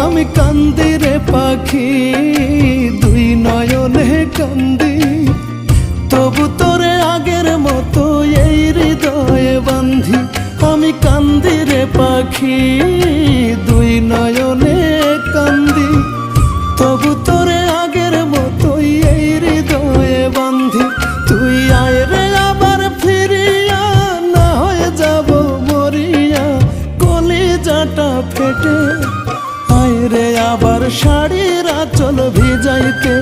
আমি কান্দি রে পাখি, দুই নয়নে কান্দি, তবু তোরে আগের মতো এই হৃদয়ে বান্ধি। আমি কান্দি রে পাখি, দুই নয়নে কান্দি, তবু তোরে আগের মতো এই হৃদয়ে বান্ধি। তুই আয় রে আবার ফিরিয়া, না হয়ে যাব মরিয়া কলিজাটা ফেটে। আয় রে আবার শাড়ির আঁচল ভিজাইতে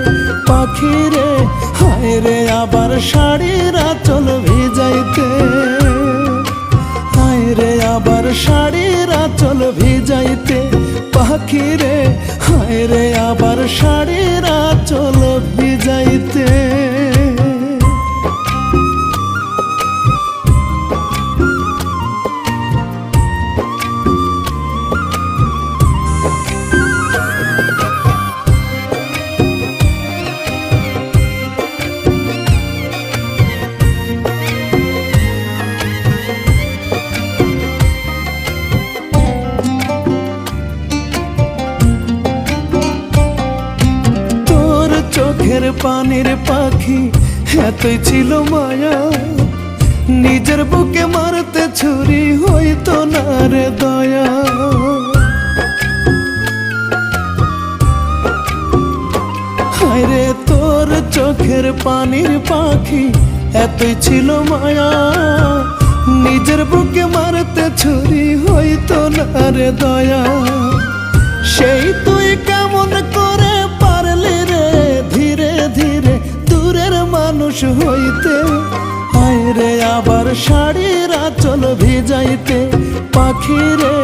পাখি রে, হায় রে আবার শাড়ির আঁচল ভিজাইতে। হায় রে আবার শাড়ির আঁচল ভিজাইতে পাখি রে, হায় রে আবার শাড়ির আঁচল ভিজাইতে। চোখের পানির পাখি এতই ছিল মায়া, নিজের বুকে মারতে ছুরি হইতো না রে দয়া। হায় রে তোর চোখের পানির পাখি এতই ছিল মায়া, নিজের বুকে মারতে ছুরি হইতো না রে দয়া। সেই তুই কেমন করে পারলি রে ধীরে ধীরে দূরের মানুষ হইতে। হায় রে আবার শাড়ির আঁচল ভিজাইতে পাখি রে,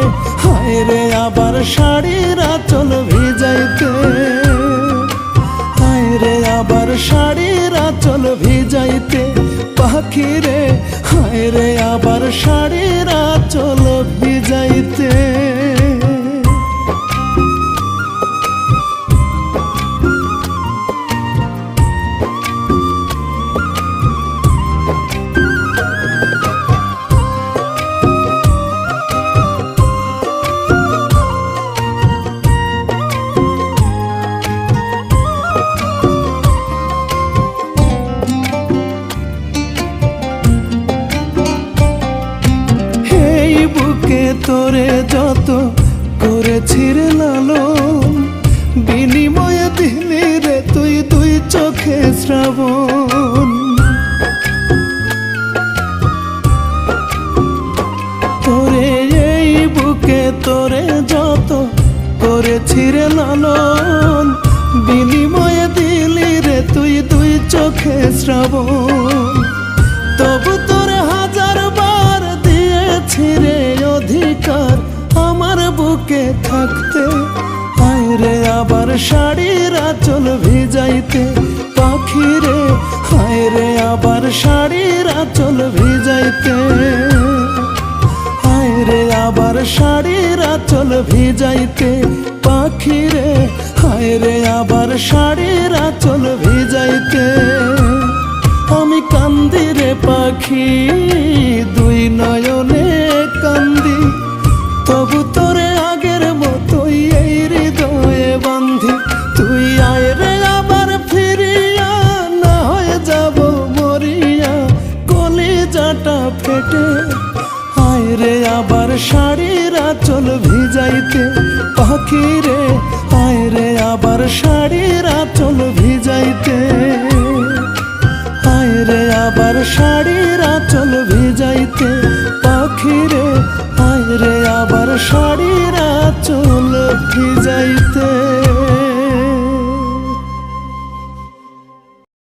হায় রে আবার শাড়ির আঁচল ভিজাইতে। হায় রে আবার শাড়ির আঁচল ভিজাইতে পাখি রে, হায় রে আবার শাড়ির আঁচল ভিজাইতে। তোরে যত করেছি রে লালন, বিনিময়ে দিলি রে তুই দুই চোখে শ্রাবণ। তোরে এই বুকে তোরে যত করেছি রে লালন, বিনিময়ে দিলি রে তুই দুই চোখে শ্রাবণ। তবু তোরে হাজার বার দিয়েছি রে অধিকার আমার বুকে থাকতে। হায় রে আবার শাড়ির আঁচল ভিজাইতে পাখি রে, হায় রে আবার শাড়ির আঁচল ভিজাইতে। হায় রে আবার শাড়ির আঁচল ভিজাইতে পাখি রে, হায় রে আবার শাড়ির আঁচল ভিজাইতে। আমি কান্দি রে পাখি, দুই নয়নে কান্দি, তবু তোরে আগের মতোই এই হৃদয়ে বান্ধি। তুই আয় রে আবার ফিরিয়া, না হয়ে যাব মরিয়া কলিজাটা ফেটে। হায় রে আবার শাড়ির আঁচল ভিজাইতে পাখি রে, হায় রে আবার শাড়ির আঁচল ভিজাইতে। হায় রে আবার শাড়ি